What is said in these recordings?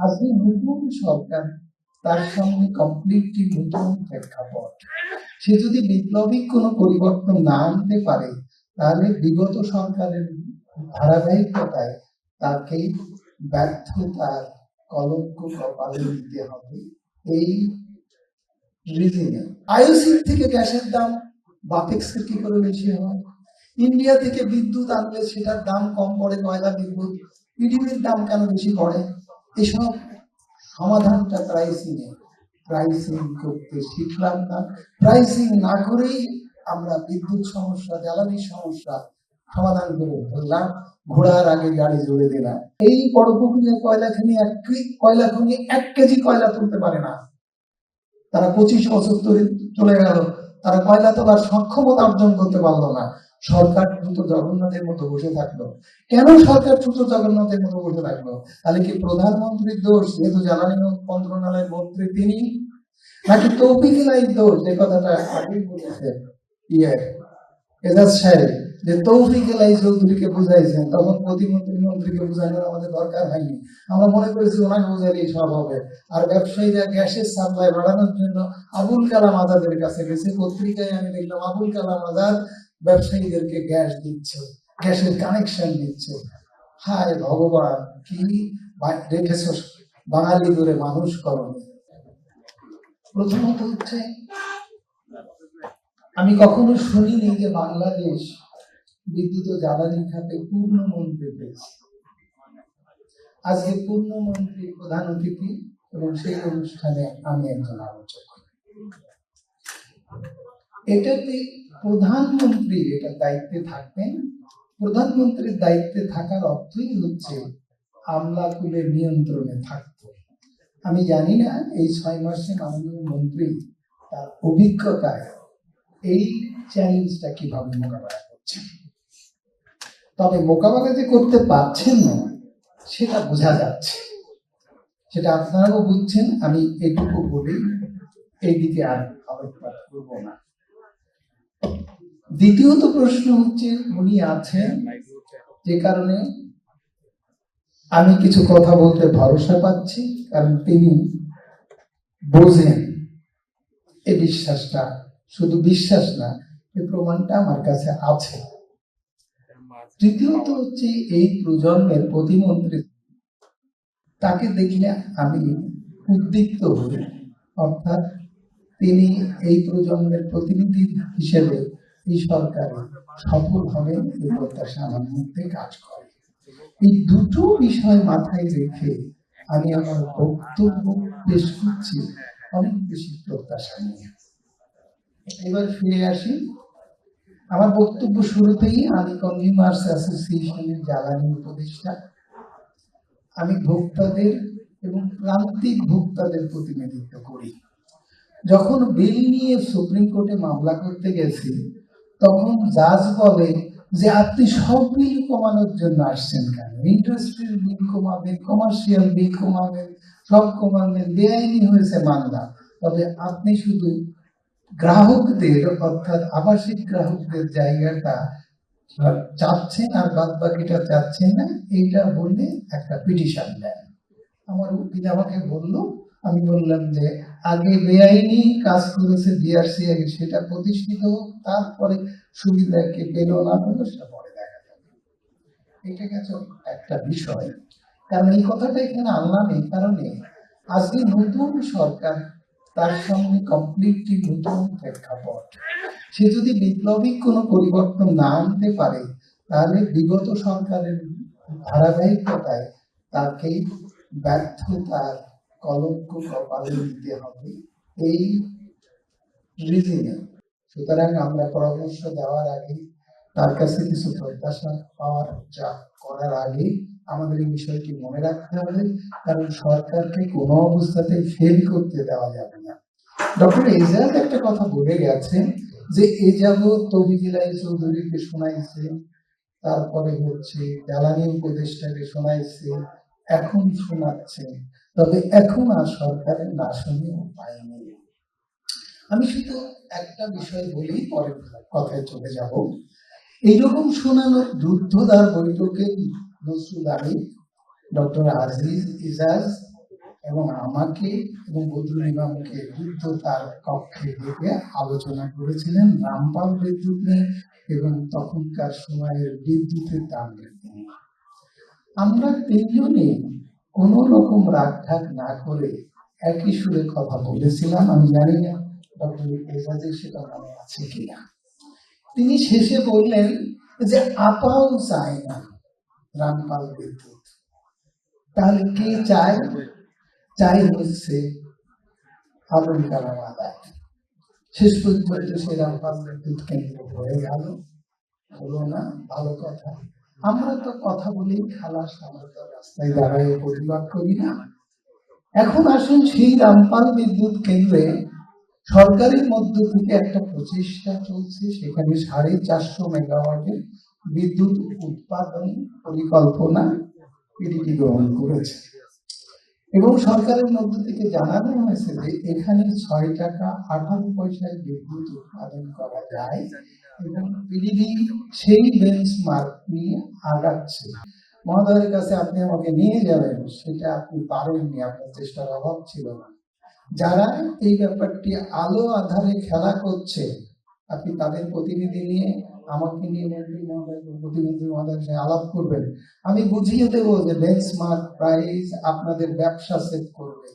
আজকে নতুন সরকার, তার সামনে কমপ্লিটলি নতুন প্রেক্ষাপট। সে যদি বিপ্লবিক কোনো পরিবর্তন না আনতে পারে, তাহলে বিগত সরকারের ধারাবাহিকতায় তাকে ব্যর্থতার কলঙ্ক কপালে নিতে হবে। এই রিজনে আইওসি থেকে গ্যাসের দাম বাপেক্সের কি করে বেশি হয়? ইন্ডিয়া থেকে বিদ্যুৎ আনলে সেটার দাম কম পড়ে, কয়লা বিদ্যুৎ, পিডিবির দাম কেন বেশি পড়ে? এসব সমাধানটা প্রাইসিং করতে শিখলাম না। প্রাইসিং না করেই আমরা বিদ্যুৎ সমস্যা, জ্বালানি সমস্যা সমাধান করে ফেললাম, ঘোড়ার আগে গাড়ি জুড়ে দিলাম। এই বড় পুকুরে কয়লা খনি 1 কেজি কয়লা তুলতে পারে না। তারা 25 বছর ধরে চলে গেল, তারা কয়লা তোলার সক্ষমতা অর্জন করতে পারলো না। সরকার দ্রুত জগন্নাথের মতো বসে থাকলো। কেন সরকার দ্রুত জগন্নাথের মতো বসে থাকলো? তাহলে কি প্রধানমন্ত্রীর দোষ, যেহেতু জ্বালানি মন্ত্রণালয়ের মন্ত্রী তিনি, নাকি তৌফিক ইলাহির দোষ? যে কথাটা আগেই বলেছে এজাজ সাহেব, যে তৌফিক ইলাহি চৌধুরীকে বুঝাইছেন, তখন প্রতিমন্ত্রী মন্ত্রীকে বোঝানোর আমাদের দরকার হয়নি। আমরা মনে করেছি ওনাকে বোঝালেই সব হবে। আর ব্যবসায়ীরা গ্যাসের সাপ্লাই বাড়ানোর জন্য আবুল কালাম আজাদের কাছে গেছে। পত্রিকায় আমি দেখলাম আবুল কালাম আজাদ ব্যবসায়ীদেরকে গ্যাস দিচ্ছে, গ্যাসের কানেকশন দিচ্ছে। হায় ভগবান, কি রেখেছ বাঙালি করে মানুষ করণে। প্রথমত হচ্ছে, আমি কখনো শুনিনি যে বাংলাদেশ বিদ্যুৎ ও জ্বালানি খাতে পূর্ণমন্ত্রী পেয়েছে। আজকে পূর্ণমন্ত্রী প্রধান অতিথি এবং সেই অনুষ্ঠানে আমি একজন আলোচক। এটাতে প্রধানমন্ত্রী এটা দায়িত্বে থাকবেন। প্রধানমন্ত্রীর দায়িত্বে থাকার অর্থই হচ্ছে আমলাকুলের নিয়ন্ত্রণে থাকতে। আমি জানি না এই 6 মাসে মাননীয় মন্ত্রী তার অভিজ্ঞতায় এই চ্যালেঞ্জটা কিভাবে মোকাবেলা করছেন। তবে মোকাবেলা যে করতে পারছেন না সেটা বোঝা যাচ্ছে, সেটা আপনারাও বুঝছেন। আমি এটুকু বলি, এইদিকে আর আলোকপাত করব না। দ্বিতীয়ত প্রশ্ন হচ্ছে, উনি আছেন যে কারণে আমি কিছু কথা বলতে ভরসা পাচ্ছি, কারণ তিনি বোঝেন। এই বিশ্বাসটা শুধু বিশ্বাস না, এই প্রমাণটা আমার কাছে আছে। তৃতীয়ত হচ্ছে, এই প্রজন্মের প্রতিমন্ত্রী, তাকে দেখলে আমি উদ্দীপ্ত হই। অর্থাৎ তিনি এই প্রজন্মের প্রতিনিধি হিসেবে এই সরকারে সফল হবে এই প্রত্যাশা আমার মধ্যে কাজ করে। এই দুটো বিষয় মাথায় রেখে আমি আমার বক্তব্য পেশ করছি অনেক বেশি প্রত্যাশা নিয়ে। এবার ফিরে আসি। আমার বক্তব্য শুরুতেই, আমি কনজিউমার্স অ্যাসোসিয়েশনের জ্বালানি উপদেষ্টা। আমি ভোক্তাদের এবং প্রান্তিক ভোক্তাদের প্রতিনিধিত্ব করি। যখন বিল নিয়ে সুপ্রিম কোর্টে মামলা করতে গেছি, তখন জাজ বলে যে আপনি সব বিল কমানোর জন্য আসছেন কেন? ইন্ডাস্ট্রির বিল কমাবেন, কমার্শিয়াল বিল কমাবেন, সব কমাবেন, বেআইনি হয়েছে মানলাম, তবে আপনি শুধু গ্রাহকদের অর্থাৎ আবাসিক গ্রাহকদের জায়গাটা চাচ্ছেন আর বাদ বাকিটা চাচ্ছেন না, এইটা বলে একটা পিটিশন দেন। আমার উকিল আমাকে বললো, আমি বললাম যে আগে বেআইনি কাজ করেছে বিআরসি, আগে সেটা প্রতিষ্ঠিত হোক, তারপরে সুবিধা কে পেল না পেলো সেটা পরে দেখা যাবে। এটা গেছে একটা বিষয়। কারণ এই কথাটা এখানে আনলাম এই কারণে, আজকে নতুন সরকার, তার সামনে কমপ্লিটলি নতুন প্রেক্ষাপট। সে যদি বিপ্লবিক কোনো পরিবর্তন না আনতে পারে, তাহলে বিগত সরকারের ধারাবাহিকতায় তাকে ব্যর্থতার কলঙ্ক কপালে নিতে হবে এই রিজনে। সুতরাং আমরা পরামর্শ দেওয়ার আগে, তার কাছে কিছু প্রত্যাশা পাওয়ার করার আগে আমাদের এই বিষয়টি মনে রাখতে হবে, কারণ সরকারকে কোনো অবস্থাতেই ফেল করতে দেওয়া যাবে না। ডক্টর এজাজ একটা কথা বলে গেছে যে এ যাবৎ তৌফিক ইলাহি চৌধুরীকে শোনাইছে, তারপরে হচ্ছে জ্বালানি উপদেষ্টাকে শোনাইছে, এখন শোনাচ্ছে, তবে এখন আর সরকারের না শুনে উপায় নেই। আমি শুধু একটা বিষয় বলেই পরের কথায় চলে যাব। এইরকম শোনানোর রুদ্ধদ্বার বৈঠকে নজরুল আলী, ডক্টর আজিজ ইজাজ এবং আমাকে এবং বদরুল ইমামকে তার কক্ষে ডেকে আলোচনা করেছিলেন রামপাল বিদ্যুৎ নিয়ে এবং তখনকার সময়ের বিদ্যুতের দাম নিয়ে। আমরা তিনজনে কোন রকম রাগঢাক না করে একই সুরে কথা বলেছিলাম। আমি জানি না ডক্টর এজাজের সেটা মনে আছে কিনা। তিনি শেষে বললেন যে আপাও চায় না রামপাল বিদ্যুৎ, তাহলে কে চায়? চাই হচ্ছে আবুল কালাম আজাদ। শেষ পর্যন্ত সে রামপাল বিদ্যুৎ কেন্দ্র হয়ে গেল, হলো না, ভালো কথা। আমরা তো কথা বলেই খালাস, আমরা তো রাস্তায় দাঁড়ায় প্রতিবাদ করি না। এখন আসুন সেই রামপাল বিদ্যুৎ কেন্দ্রে সরকারের মধ্য থেকে একটা প্রচেষ্টা চলছে, সেখানে 450 মেগাওয়াটের বিদ্যুৎ উৎপাদন পরিকল্পনা পিডিপি গ্রহণ করেছে এবং সরকারের মধ্য থেকে জানানো হয়েছে যে এখানে 6 টাকা 58 পয়সায় বিদ্যুৎ উৎপাদন করা যায় এবং পিডিপি সেই বেঞ্চমার্ক নিয়ে আগাচ্ছে। মহোদয়ের কাছে আপনি আমাকে নিয়ে যাবেন, সেটা আপনি পারেননি, আপনার চেষ্টার অভাব ছিল না। যারা এই ব্যাপারটি আলো আধারে খেলা করছে, আপনি তাদের প্রতিনিধি নিয়ে আমাকে নিয়ে মন্ত্রী মহোদয় প্রতিমন্ত্রী মহোদয়ের সাথে আলাপ করবেন। আমি বুঝিয়ে দেবো যে বেঞ্চমার্ক প্রাইস আপনাদের ব্যবসা সেট করবে।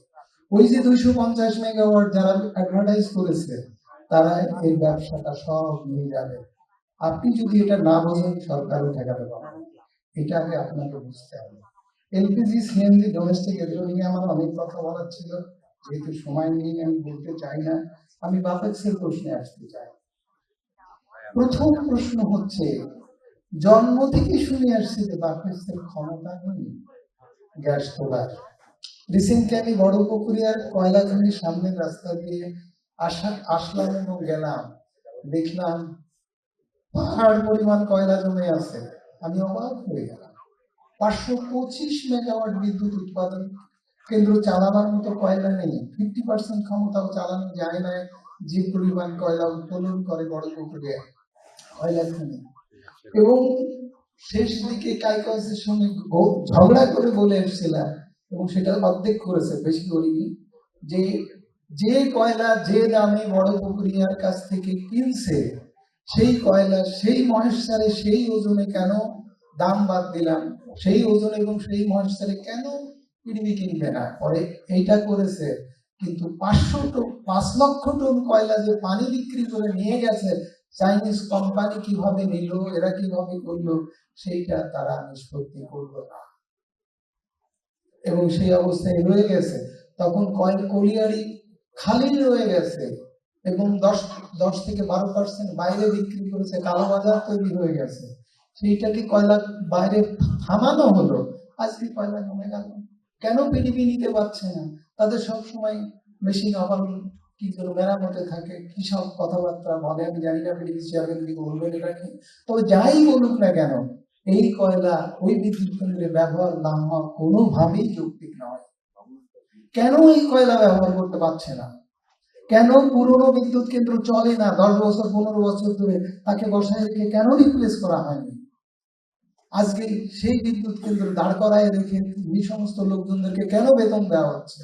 ওই যে 250 মেগাওয়াট যারা অ্যাডভার্টাইজ করেছে, তারা এই ব্যবসাটা সব নিয়ে যাবে। আপনি যদি এটা না বোঝেন, সরকারও ঠেকাতে পারবে। এটা আগে আপনাকে বুঝতে হবে। এলপিজি সিএনজি ডোমেস্টিক এগুলো নিয়ে আমার অনেক কথা বলার ছিল, যেহেতু সময় নিয়ে আমি বলতে চাই না। আমি বাপেক্সের প্রশ্নে আসতে চাই। প্রথম প্রশ্ন হচ্ছে, জন্ম থেকে শুনে আসছি যে বাপেক্সের ক্ষমতা নেই গ্যাস তোলার। রিসেন্টলি আমি বড় পুকুরিয়ার কয়লা খনির সামনের রাস্তা দিয়ে আসলাম এবং গেলাম, দেখলাম পাহাড় পরিমাণ কয়লা জমে আছে। আমি অবাক হয়ে গেলাম। 525 মেগাওয়াট বিদ্যুৎ উৎপাদন কেন্দ্র চালাবার মতো কয়লা নেই, 50% ক্ষমতাও চালানো যায় না। যে পরিমাণ কয়লা উত্তোলন করে বড় পুকুরিয়া কয়লা খনি, এবং শেষ দিকে কাইকসের সঙ্গে ঝগড়া করে বলে এসেছিলাম এবং সেটা অর্ধেক করেছে, বেশি করিনি, যে যে কয়লা যে দামে বড় পুকুরিয়ার কাছ থেকে কিনছে, সেই কয়লা সেই মহেশ্বরে সেই ওজনে কেন দাম বাদ দিলাম, সেই ওজন এবং সেই মহেশ্বরে কেন পিডিবি কিনবে না? পরে এইটা করেছে, কিন্তু 5 লক্ষ টন কয়লা যে পানি বিক্রি করে নিয়ে গেছে, চাইনিজ কোম্পানি কিভাবে নিল, এরা কিভাবে করলো, সেইটা তারা নিষ্পত্তি করলো না এবং সেই অবস্থায় রয়ে গেছে। তখন কলিয়ারি খালি রয়ে গেছে এবং 10 থেকে 12% বাইরে বিক্রি করেছে, কালোবাজার তৈরি হয়ে গেছে। সেইটাকে কয়লা বাইরে থামানো হলো, আজকে কয়লা কমে গেল। কেন পিডিপি নিতে পারছে না? তাদের সব সময় মেশিন অভাব, কি করে মেরামতে থাকে, কি সব কথাবার্তা বলে, আমি জানি না পিডিপি চেয়ারম্যান কি বলবেন এটা নিয়ে। তবে যাই বলুক না কেন, এই কয়লা ওই বিদ্যুৎ কেন্দ্রে ব্যবহার না হওয়া কোনোভাবেই যৌক্তিক নয়। কেন এই কয়লা ব্যবহার করতে পারছে না? কেন পুরনো বিদ্যুৎ কেন্দ্র চলে না 10 বছর 15 বছর ধরে, তাকে বসায় রেখে কেন রিপ্লেস করা হয়নি? আজকে সেই বিদ্যুৎ কেন্দ্র দাঁড় করায় রেখে এই সমস্ত লোকজনদেরকে কেন বেতন দেওয়া হচ্ছে?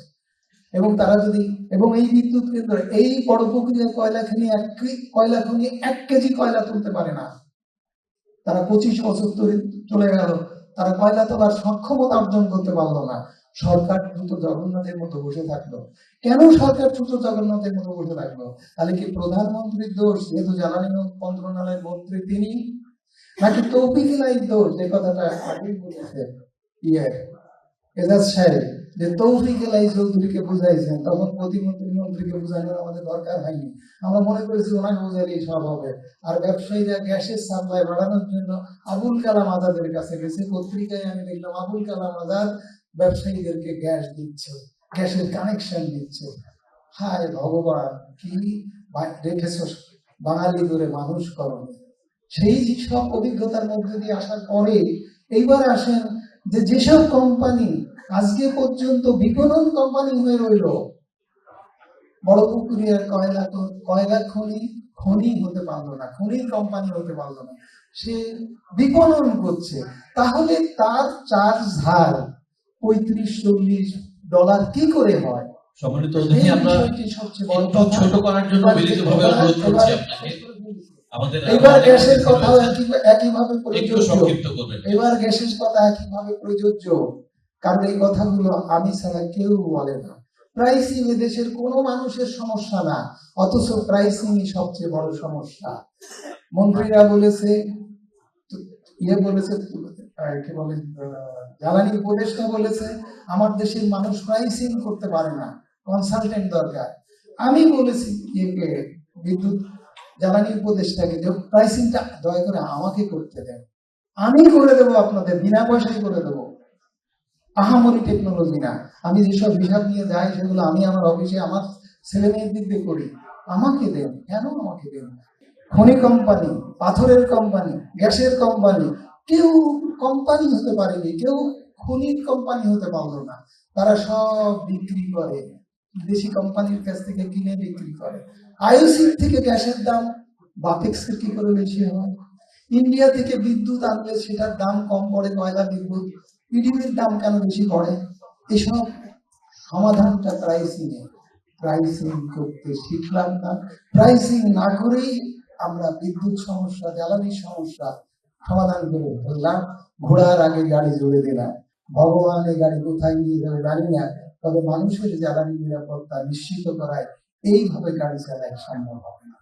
এবং তারা যদি, এবং এই বিদ্যুৎ কেন্দ্র এই বড় পুকুরিয়া কয়লা খনি 1 কেজি কয়লা তুলতে পারে না। তারা 25 বছর ধরে চলে গেল, তারা কয়লা তোলার সক্ষমতা অর্জন করতে পারলো না। সরকার দ্রুত জগন্নাথের মতো বসে থাকলো। কেন সরকার দ্রুত জগন্নাথের মতো বসে থাকলো? তাহলে কি প্রধানমন্ত্রীর দোষ, যেহেতু জ্বালানি মন্ত্রণালয়ের মন্ত্রী তিনি, নাকি তৌফিক ইলাহির দোষ? যে কথাটা আগেই বলেছে এজাজ সাহেব, যে তৌফিক ইলাহি চৌধুরীকে বুঝাইছেন, তখন প্রতিমন্ত্রী মন্ত্রীকে বোঝানোর আমাদের দরকার হয়নি। আমরা মনে করেছি ওনাকে বোঝালেই সব হবে। আর ব্যবসায়ীরা গ্যাসের সাপ্লাই বাড়ানোর জন্য আবুল কালাম আজাদের কাছে গেছে। পত্রিকায় আমি দেখলাম আবুল কালাম আজাদ ব্যবসায়ীদেরকে গ্যাস দিচ্ছে, গ্যাসের কানেকশন দিচ্ছে। হায় ভগবান, কি রেখেছ বাঙালি করে মানুষ করো। সেই সব অভিজ্ঞতার মধ্যে দিয়ে আসার পরে এইবার আসেন যে যেসব কোম্পানি আজকে পর্যন্ত বিপণন কোম্পানি হয়ে রইল, বড় পুকুরিয়ার কয়লা খনি হতে পারলো না, খনির কোম্পানি হতে পারলো না, সে বিপণন করছে। তাহলে তার চার্জ হার 35-40 ডলার কি করে হয়, সম্মানিত এই অতিথি, আমরা বিষয়টি সবচেয়ে বড় একটু কথা। ছোট করার জন্য বিনীতভাবে অনুরোধ করছি আপনাকে। আমাদের এবার অনেক গ্যাসের অতিথি কথাও রয়েছেন, একইভাবে একটু প্রযোজ্য। সংক্ষিপ্ত করবেন। এবার গ্যাসের কথা একইভাবে প্রযোজ্য, কারণ এই কথাগুলো আমি ছাড়া কেউ বলে না। প্রাইসিং দেশের কোনো মানুষের সমস্যা না, অথচ প্রাইসিংই সবচেয়ে বড় সমস্যা। মন্ত্রীরা বলেছে, ইয়ে বলেছে, কি বলে, জ্বালানি উপদেষ্টা বলেছে আমার দেশের মানুষ প্রাইসিং করতে পারে না, কনসালটেন্ট দরকার। আমি বলেছি ইয়েকে, বিদ্যুৎ জ্বালানি উপদেষ্টাকে, যে প্রাইসিংটা দয়া করে আমাকে করতে দেন, আমি করে দেবো, আপনাদের বিনা পয়সায় করে দেবো। আহামরি টেকনোলজি না, আমি যেসব হিসাব নিয়ে যাই সেগুলো আমি আমার অফিসে আমার ছেলে মেয়েদের দিয়ে করি, আমাকে দেন। কেন আমাকে দেন? খনি কোম্পানি, পাথরের কোম্পানি, গ্যাসের কোম্পানি, কেউ কোম্পানি হতে পারেনি, কেউ খনির কোম্পানি হতে পারলো না। তারা সব বিক্রি করে, বিদেশি কোম্পানির কাছ থেকে কিনে বিক্রি করে। আইওসি থেকে গ্যাসের দাম বাপেক্সের কি করে বেশি হয়? ইন্ডিয়া থেকে বিদ্যুৎ আনলে সেটার দাম কম পড়ে, কয়লা বিদ্যুৎ, পৃথিবীর দাম কেন বেশি পড়ে? এসব সমাধানটা প্রাইসিং এ। প্রাইসিং করতে শিখলাম না, প্রাইসিং না করেই আমরা বিদ্যুৎ সমস্যা, জ্বালানির সমস্যা সমাধান করে ফেললাম। ঘোড়ার আগে গাড়ি জুড়ে দিলাম। ভগবান এই গাড়ি কোথায় নিয়ে যাবে জানি না, তবে মানুষের জ্বালানি নিরাপত্তা নিশ্চিত করায় এইভাবে গাড়ি চালায় সম্ভব হবে না।